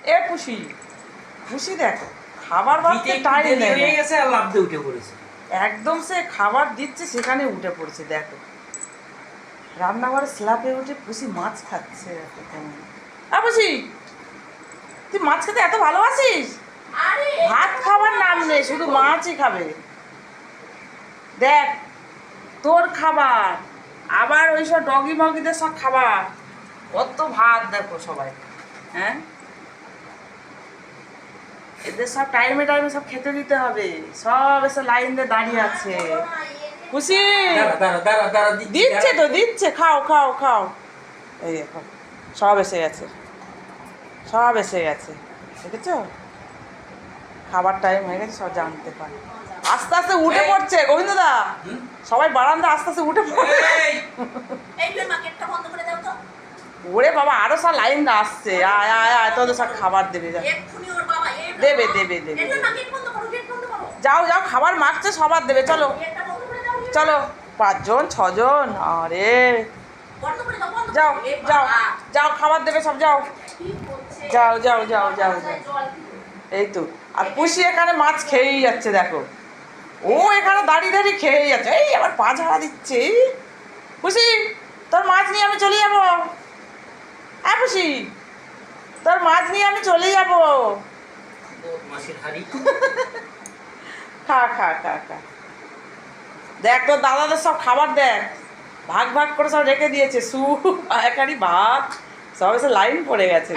এ খুশি খুশি দেখো খাবার ভাবতে টাইম হয়ে গেছে আর লাফ দিয়ে উঠে পড়েছে। একদম সে খাবার দিচ্ছে সেখানে উঠে পড়ছে দেখো রান্নাঘরে স্ল্যাপে উঠে পুষি মাছ খাচ্ছে পুষি তুই মাছ খেতে এত ভালোবাসিস ভাত খাবার নাম নেই শুধু মাছই খাবে দেখ তোর খাবার আবার ওই সব ডগি মগিদের সব খাবার কত ভাত দেখো সবাই হ্যাঁ এদের সব টাইমে টাইমে সব খেতে দিতে হবে সব এসে লাইন দিয়ে দাঁড়িয়ে আছে খুশি দিচ্ছে তো দিচ্ছে খাও খাও খাও এই দেখো সব এসে গেছে সব এসে গেছে দেখেছ খাবার টাইম হয়ে গেছে সব জানতে পারে আস্তে আস্তে উঠে পড়ছে গোবিন্দদা সবাই বারান্দা আস্তে আস্তে উঠে পড়ছে ওরে বাবা আরো সব লাইন আসছে আয় আয় আয় তোদের সব খাবার দেবে দেবে দেবে দেবে যাও যাও খাবার মাখছে সবার দেবে চলো চলো 5 জন 6 জন আরে যাও যাও যাও খাবার দেবে সব যাও যাও যাও যাও যাও এই তো আর পুষি এখানে মাছ খেয়েই যাচ্ছে দেখো ও এখানে দাঁড়িয়ে দাঁড়িয়ে খেয়েই যাচ্ছে এই আবার পা ঝাড়া দিচ্ছে পুষি তোর মাছ নিয়ে আমি চলে যাবো হ্যাঁ পুষি তোর মাছ নিয়ে আমি চলে যাবো খা খা খা খা দেখ তোর দাদাদের সব খাবার দেখ ভাগ ভাগ করে সব রেখে দিয়েছে স্যুপ একারি ভাত সব এসে লাইন পড়ে গেছে